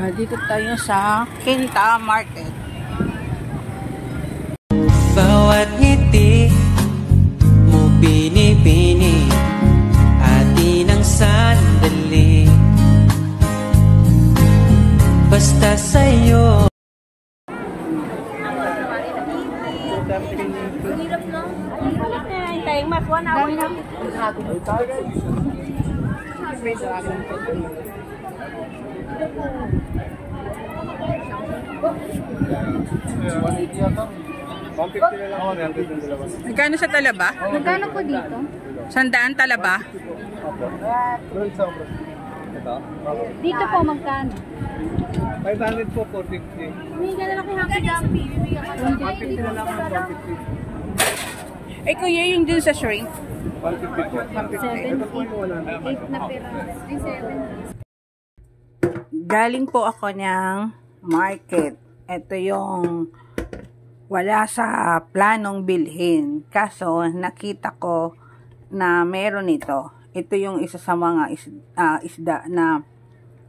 Dito tayo sa Quinta Market. Bawat ngiti mo pinipini, atin ang sandali. Basta sa'yo. Hirap no? Hintayin mas 1 hour na. Magkano sa talaba? Magkano po dito? 100 talaba? Dito po magkano? 500 po, 450. May gano'n ako happy dumpy. Bibigyan ka ng 150 na lang, 150. Eh kuya, yung dun sa shrink? 150 po. 7, 8 na pera. Ay, 7. Galing po ako ng market. Ito yung wala sa planong bilhin. Kaso nakita ko na meron ito. Ito yung isa sa mga isda na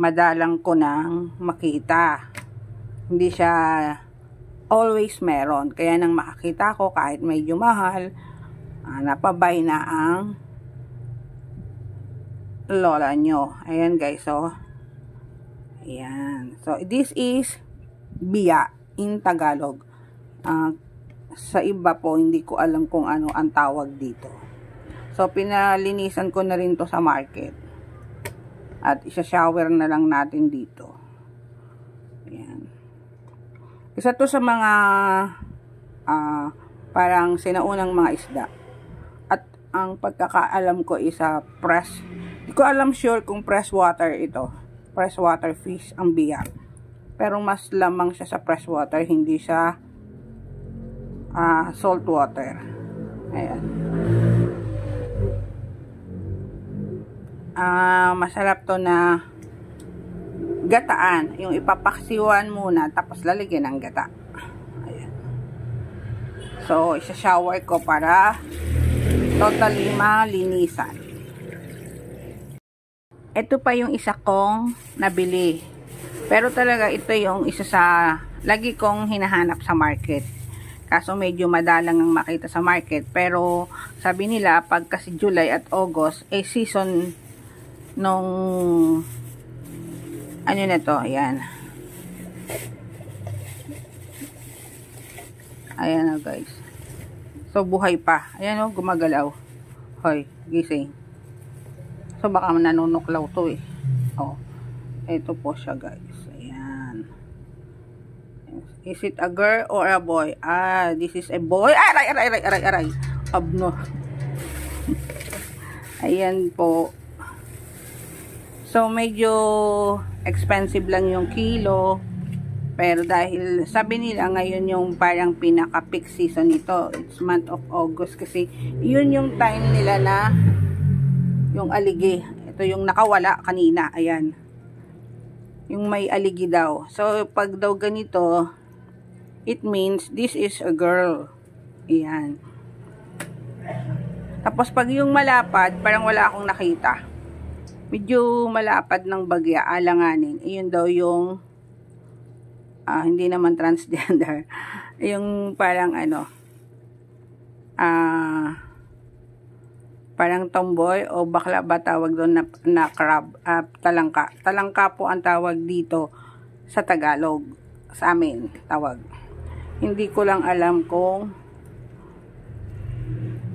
madalang ko nang makita. Hindi siya always meron. Kaya nang makakita ko kahit medyo mahal, napabay na ang lola nyo. Ayan guys, so ayan. So this is biya in Tagalog. Sa iba po, hindi ko alam kung ano ang tawag dito. So pinalinisan ko na rin to sa market. At isa-shower na lang natin dito. Ayan. Isa to sa mga parang sinaunang mga isda. At ang pagkakaalam ko isa press. Hindi ko alam sure kung fresh water ito. Fresh water fish ang biya. Pero mas lamang siya sa fresh water, hindi siya salt water. Ayan. Masarap to na gataan. Yung ipapaksiwan muna tapos lalagyan ng gata. Ayan. So, isa-shower ko para totally malinisan. Ito pa yung isa kong nabili. Pero talaga ito yung isa sa lagi kong hinahanap sa market. Kaso medyo madalang ang makita sa market. Pero sabi nila pag kasi July at August season nung ano na to, ayan. Ayan na guys. So buhay pa. Ayan o, gumagalaw. Hoy, gising. So baka nanunuklaw to eh. Oh. Ito po siya guys. Ayan. Is it a girl or a boy? This is a boy. Aray. Abno. Ayan po. So, medyo expensive lang yung kilo. Pero dahil, sabi nila ngayon yung parang pinaka-peak season nito. It's month of August. Kasi, yun yung time nila na yung aligi. Ito yung nakawala kanina. Ayan. Yung may aligi daw. So, pag daw ganito, it means this is a girl. Ayan. Tapos, pag yung malapad, parang wala akong nakita. Medyo malapad ng bagya, alanganin. Iyon daw yung hindi naman transgender. Yung parang ano parang tomboy o bakla ba tawag doon na crab, talangka. Talangka po ang tawag dito sa Tagalog. Sa amin, tawag. Hindi ko lang alam kung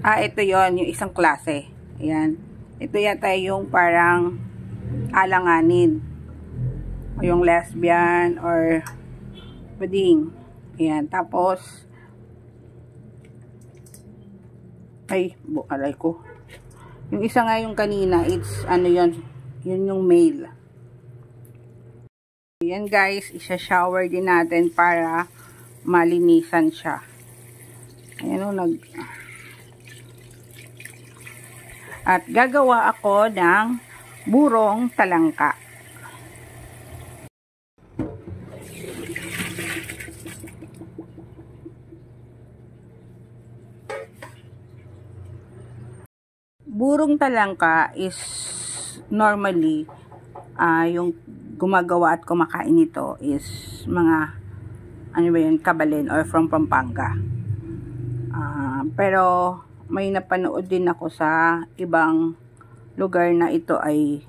ito yon yung isang klase. Ayan. Ito yata yung parang alanganin. O yung lesbian or bading. Ayan. Tapos aray ko. Yung isa nga yung kanina, it's ano yun yung male. Ayan guys, isa-shower din natin para malinisan siya. Ayan o, at gagawa ako ng burong talangka. Burong talangka is normally yung gumagawa at kumakain nito is mga ano ba yun, Kabalen or from Pampanga. Pero may napanood din ako sa ibang lugar na ito ay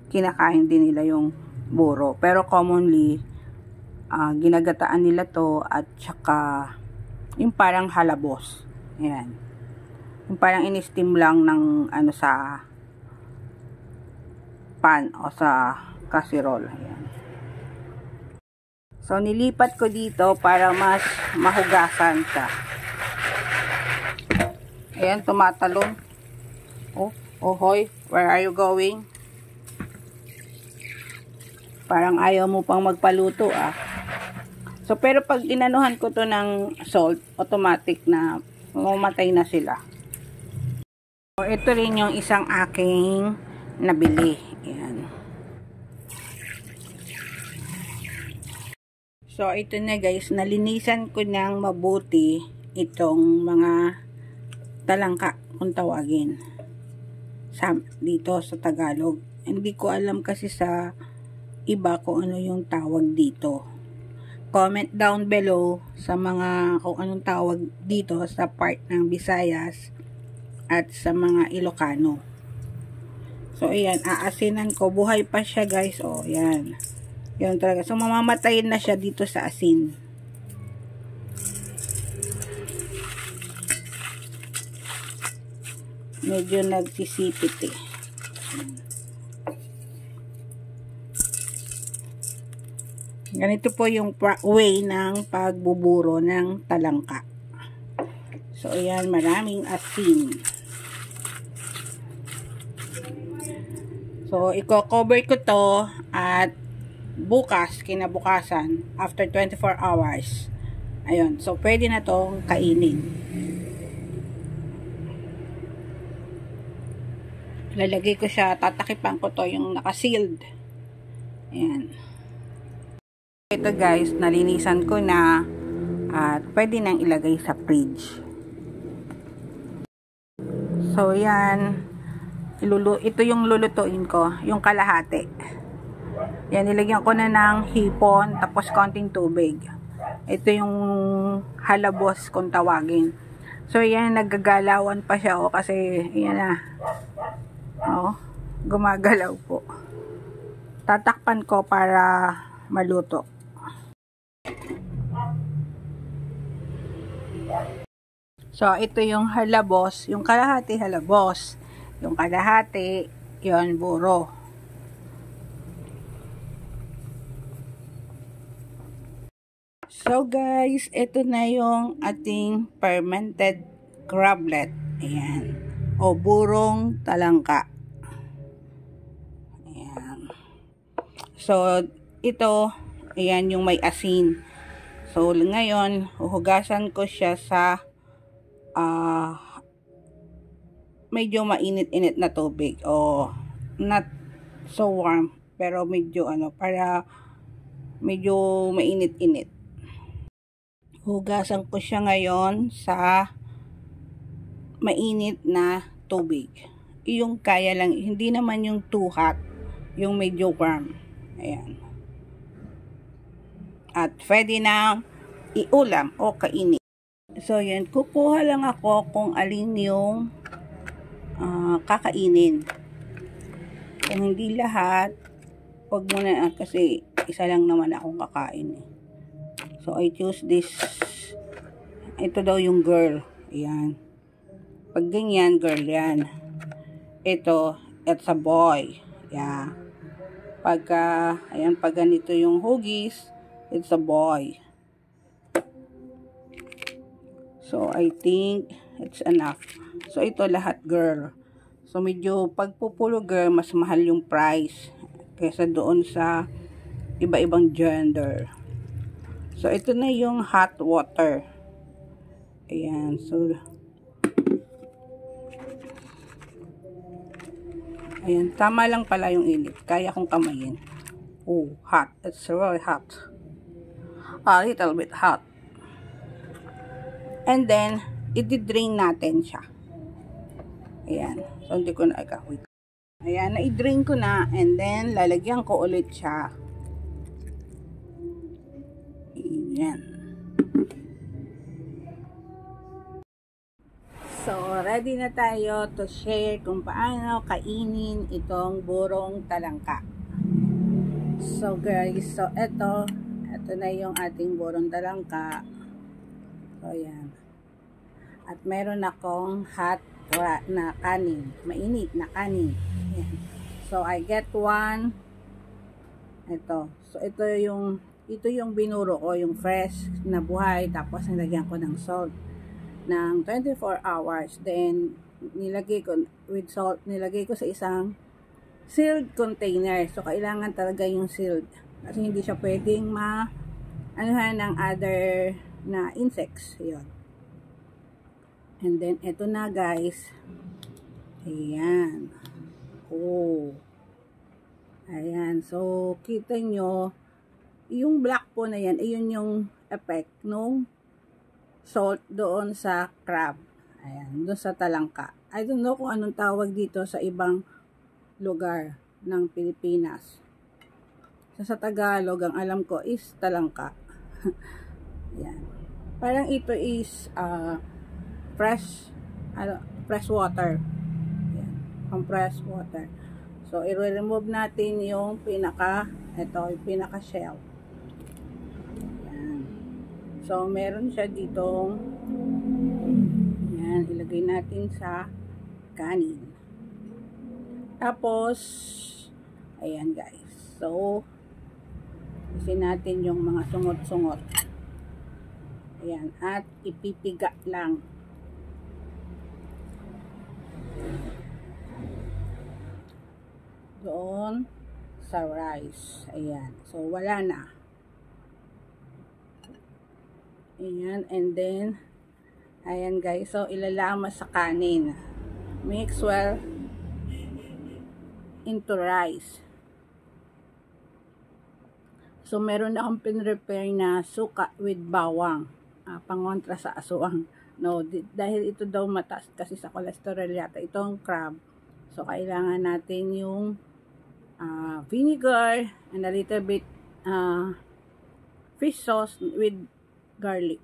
kinakain din nila yung buro. Pero commonly, ginagataan nila to at saka yung parang halabos. Ayan. Yung parang in-steam lang ng ano sa pan o sa casserole. Ayan. So, nilipat ko dito para mas mahugasan siya. Ayan, tumatalon. Oh, hoy, where are you going? Parang ayaw mo pang magpaluto, ah. So, pero pag inanuhan ko to ng salt, automatic na mamatay na sila. So, ito rin yung isang aking nabili. Ayan. So, ito na guys, nalinisan ko ng mabuti itong mga talangka, kung tawagin. Dito sa Tagalog. Hindi ko alam kasi sa iba kung ano yung tawag dito. Comment down below sa mga kung anong tawag dito sa part ng Visayas at sa mga Ilocano. So, ayan, aasinan ko. Buhay pa siya guys. O, ayan. Yan talaga. So, mamamatayin na siya dito sa asin. Medyo nagsisipit eh. Ganito po yung way ng pagbuburo ng talangka. So, ayan, maraming asin. So, i-cover ko to at bukas, kinabukasan, after 24 hours. Ayun. So, pwede na tong kainin. Lalagay ko siya, tatakipan ko to yung naka-sealed. Ayan. Ito guys, nalinisan ko na at pwede nang ilagay sa fridge. So, yan. Ito yung lulutuin ko, yung kalahati. Yan, nilagyan ko na ng hipon, tapos konting tubig. Ito yung halabos kung tawagin. So, yan, naggagalawan pa siya, oh, kasi, yan na. Oh, gumagalaw po. Tatakpan ko para maluto. So, ito yung halabos, yung kalahati halabos. Yung kalahati, yun buro. So guys, ito na yung ating fermented crablet. Ayan. O burong talangka. Ayan. So, ito, ayan yung may asin. So, ngayon, huhugasan ko siya sa medyo mainit-init na tubig. O, not so warm, pero medyo para medyo mainit-init. Hugasan ko siya ngayon sa mainit na tubig. Yung kaya lang, hindi naman yung too hot, yung medyo warm. Ayan. At pwede na iulam o kainin. So, yan. Kukuha lang ako kung alin yung kakainin. Kung hindi lahat, wag muna kasi isa lang naman akong kakain. So, I choose this. Ito daw yung girl. Ayan. Pag ganyan, girl yan. Ito, it's a boy. Yeah. Ayan, pag ganito yung hugis, it's a boy. So, I think it's enough. So, ito lahat girl. So, medyo pagpupulo girl, mas mahal yung price kaysa doon sa iba-ibang gender. So, ito na yung hot water. Ayan. So, ayan. Tama lang pala yung init. Kaya kong kamayin. Oh, hot. It's really hot. A little bit hot. And then, i-drain natin siya. Ayan. So, hindi ko na wait. Ayan, na-drain ko na. And then, lalagyan ko ulit siya Yan. So, ready na tayo to share kung paano kainin itong burong talangka. So guys, so ito na yung ating burong talangka. So yan. At meron akong hot na kanin, mainit na kanin. Yan. So I get one. Ito. So ito yung binuro ko, yung fresh na buhay, tapos nilagyan ko ng salt ng 24 hours. Then nilagay ko with salt, nilagay ko sa isang sealed container. So kailangan talaga yung sealed kasi hindi siya pwedeng anuhan ng other na insects. Yun. And then ito na guys. Ayan. Oh. Ayan. So kita nyo yung black po na yan, ayun yung effect nung salt doon sa crab. Ayan, doon sa talangka. I don't know kung anong tawag dito sa ibang lugar ng Pilipinas. Sa Tagalog, ang alam ko is talangka. Ayan. Parang ito is fresh water. Ayan, compressed water. So, i-remove natin yung pinaka shell. So, meron siya ditong yan, ilagay natin sa kanin. Tapos, ayan guys. So, isin natin yung mga sungot-sungot. Ayan, at ipipiga lang. Doon sa rice. Ayan. So, wala na. Ayan, and then, ayan guys, so ilalama sa kanin. Mix well into rice. So, meron akong pinrepare na suka with bawang. Pangontra sa aswang. No, dahil ito daw mataas kasi sa cholesterol yata itong crab. So, kailangan natin yung vinegar and a little bit fish sauce with garlic.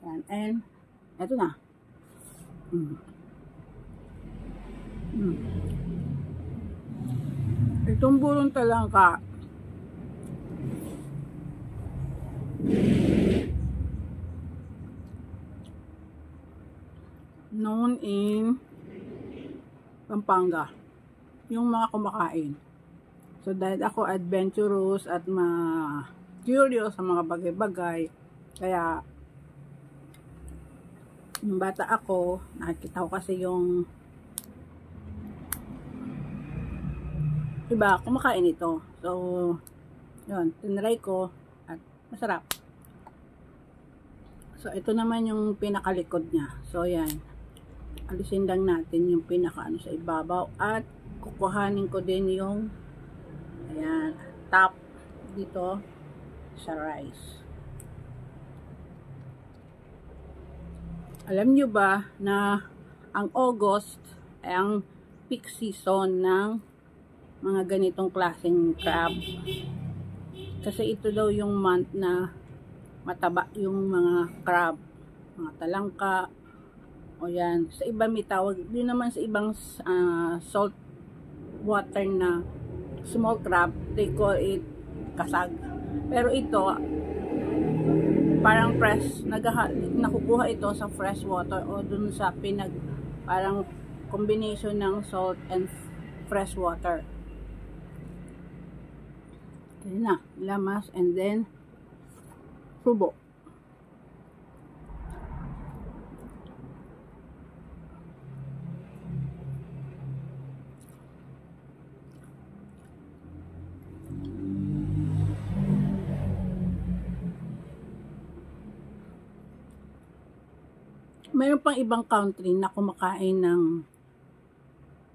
Yan. And eto na. Itong burong talangka known in Pampanga. Yung mga kumakain. So dahil ako adventurous at curious sa mga bagay-bagay, kaya nung bata ako, nakikita ko kasi yung iba kumakain ito. So, yun, tinry ko at masarap. So, ito naman yung pinakalikod niya. So, yan. Alisin lang natin yung pinakaano sa ibabaw at kukuhanin ko din yung ayan, top dito sa rice. Alam nyo ba na ang August ay ang peak season ng mga ganitong klaseng crab? Kasi ito daw yung month na mataba yung mga crab, mga talangka, o yan. Sa iba may tawag, din naman sa ibang salt water na small crab, they call it kasag. Pero ito, parang fresh, nakukuha ito sa fresh water o dun sa parang combination ng salt and fresh water. Ayan na, lamas and then subo. Mayroon pang ibang country na kumakain ng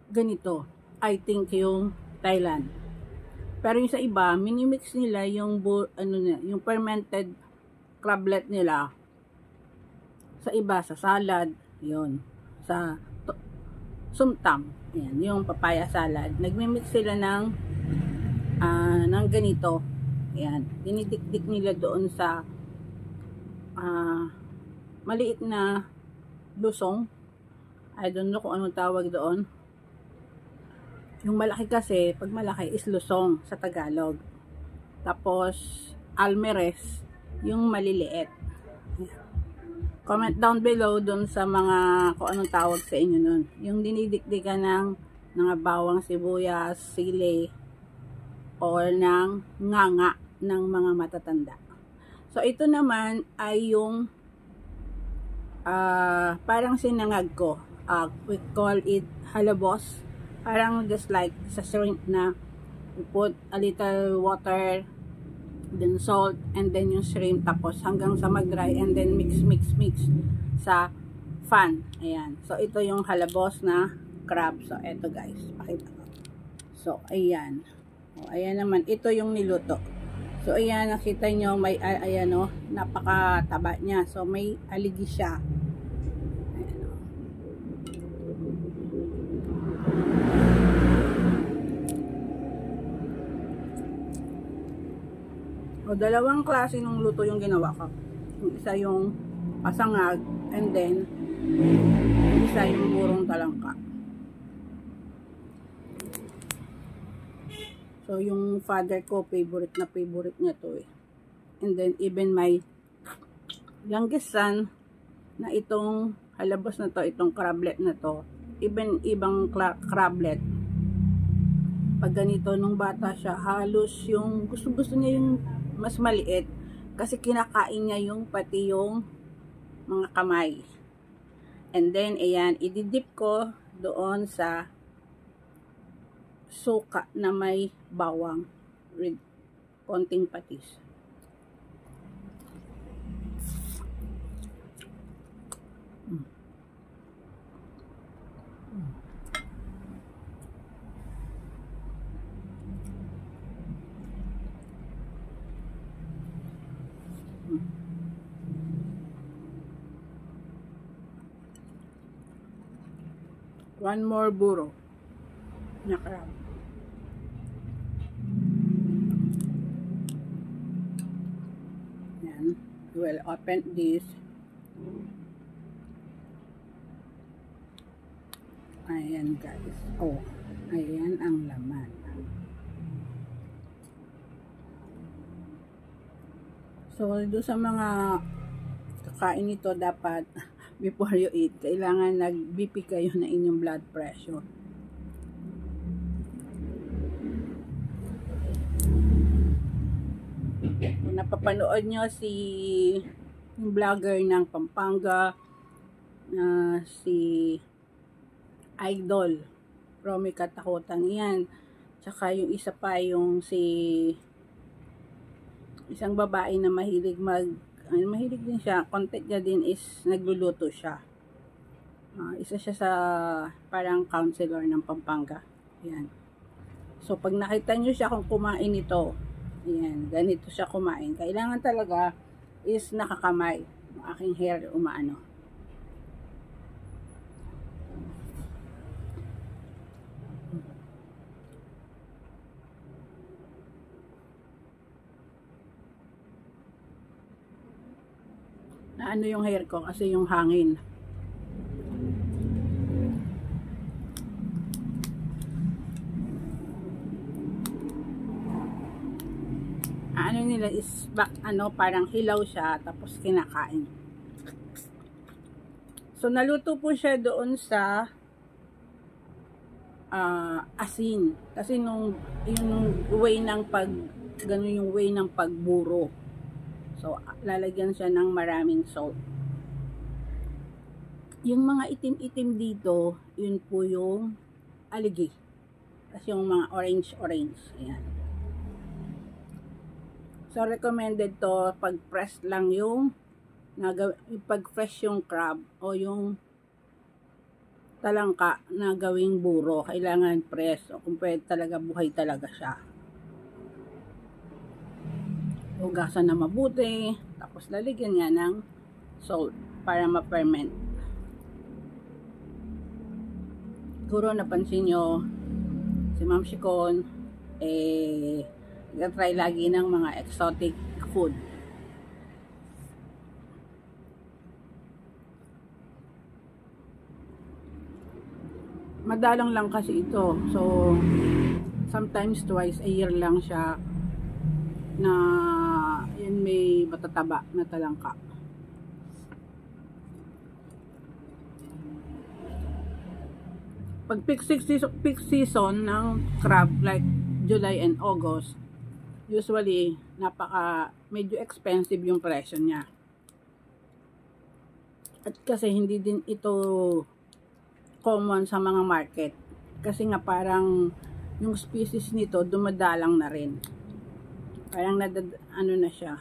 ganito. I think yung Thailand. Pero yung sa iba, minimix nila yung yung fermented crablet nila. Sa iba, sa salad, yun. Sa sumtam, yan, yung papaya salad. Nagmimix sila ng ganito. Yan. Dinidikdik nila doon sa maliit na lusong. I don't know kung anong tawag doon. Yung malaki kasi, pag malaki is lusong sa Tagalog. Tapos, almeres, yung maliliit. Comment down below dun sa mga kung anong tawag sa inyo nun. Yung dinidikdikan ng mga bawang sibuyas, sili, or ng nganga ng mga matatanda. So, ito naman ay yung parang sinangag ko. We call it halabos. Parang just like sa shrimp na we put a little water, then salt, and then yung shrimp, tapos hanggang sa mag-dry, and then mix sa fan. Ayan. So, ito yung halabos na crab. So, eto guys. Pakita ko. So, ayan. O, ayan naman. Ito yung niluto. So, ayan. Nakita nyo, may, ayan o, napakataba niya. So, may aligi siya. O, dalawang klase ng luto yung ginawa ko. Yung isa yung pasangag, and then yung isa yung burong talangka. So, yung father ko, favorite niya to eh. And then, even my youngest son, na itong halabos na to, itong crablet na to, even ibang crablet, pag ganito, nung bata siya, halos yung gusto niya yung mas maliit kasi kinakain niya yung pati yung mga kamay. And then, ayan, ididip ko doon sa suka na may bawang with konting patis. One more buro na crab. Yan. We'll open this. Ayan guys. Oh, ayan ang laman. So, doon sa mga kakain ito, dapat before you eat, kailangan nag-BP kayo na inyong blood pressure. Kung napapanood nyo yung vlogger ng Pampanga, si Idol Romy Katakutan, yan. Tsaka yung isa pa, yung isang babae na mahilig din siya, content niya din is nagluluto siya. Isa siya sa parang counselor ng Pampanga. Yan. So, pag nakita nyo siya kung kumain ito, yan, ganito siya kumain. Kailangan talaga is nakakamay. Yung aking hair umaano. Ano yung hair ko kasi yung hangin. Ano nila is parang hilaw siya tapos kinakain. So naluto po siya doon sa asin kasi yung way ng ganun yung way ng pagburo. So, lalagyan siya ng maraming salt. Yung mga itim-itim dito, yun po yung aligi. Kasi yung mga orange-orange. Ayan. So, recommended to pag press lang pag fresh yung crab o yung talangka na gawing buro. Kailangan press. O kung pwede talaga, buhay talaga siya. Hugasan na mabuti, tapos lalagyan niya ng salt para ma-ferment. Siguro napansin nyo, si Ma'am Shikon, nag-try lagi ng mga exotic food. madalang lang kasi ito. So, sometimes twice a year lang siya na yun may matataba na talangka. Pag peak season ng crab like July and August, usually medyo expensive yung presyo niya. At kasi hindi din ito common sa mga market. Kasi nga parang yung species nito dumadalang na rin. Parang ano na siya.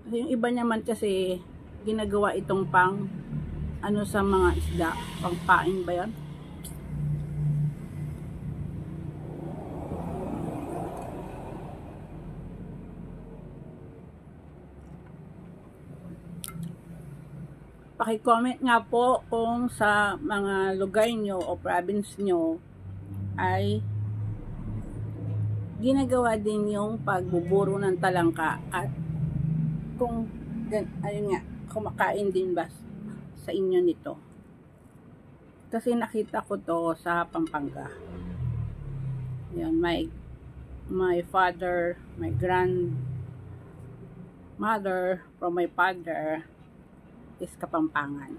Kasi yung iba naman kasi ginagawa itong pang ano sa mga isda, pang paing ba yan? Paki-comment nga po kung sa mga lugar nyo o province nyo ay ginagawa din yung pagbuburo ng talangka at kung ayun nga, kumakain din ba sa inyo nito. Kasi nakita ko to sa Pampanga. Yan, my father, my grandmother from my father is Kapampangan.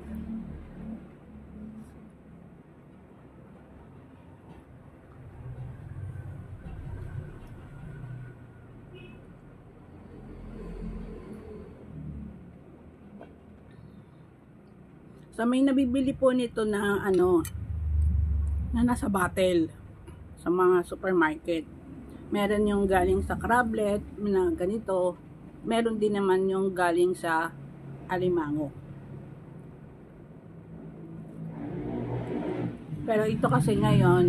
So may nabibili po nito na ano na nasa bottle sa mga supermarket. Meron yung galing sa crablet na ganito. Meron din naman yung galing sa alimango. Pero ito kasi ngayon,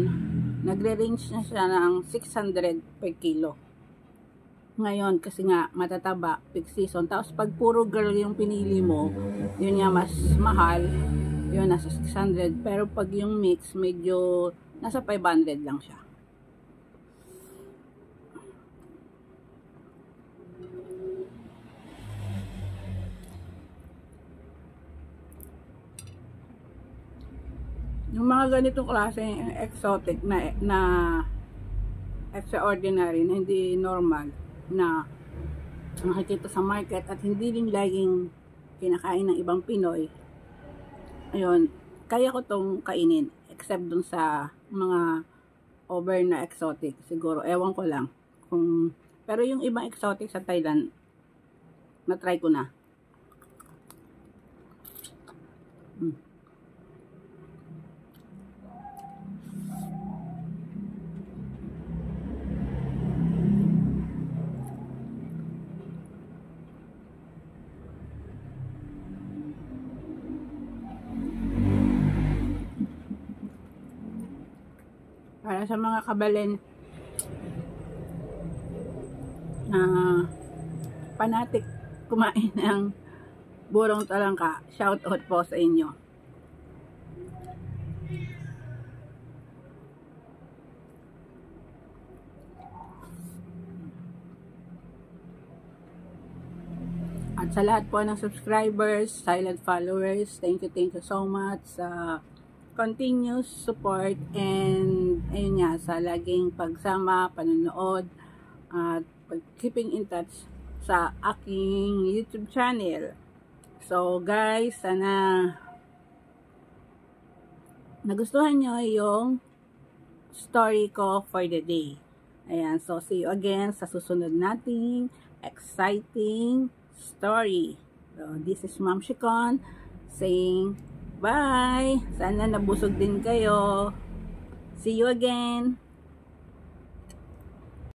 nagre-range na siya ng 600 per kilo. Ngayon, kasi nga, matataba, peak season. Tapos, pag puro girl yung pinili mo, yun nga mas mahal. Yun, nasa 600. Pero pag yung mix, medyo nasa 500 lang siya. Yung mga ganitong klase exotic na extraordinary, na hindi normal na nakikita sa market at hindi din laging kinakain ng ibang Pinoy, ayun, kaya ko tong kainin except dun sa mga over na exotic siguro, ewan ko lang pero yung ibang exotic sa Thailand na try ko na. Para sa mga kabalen na fanatic kumain ng burong talangka, shout out po sa inyo. At sa lahat po ng subscribers, silent followers, thank you so much sa continuous support and ayun nga, sa laging pagsama, panonood at keeping in touch sa aking YouTube channel. So guys, sana nagustuhan nyo yung story ko for the day. Ayan, so see you again sa susunod nating exciting story. So this is Ma'am Shikon saying bye! Sana nabusog din kayo. See you again!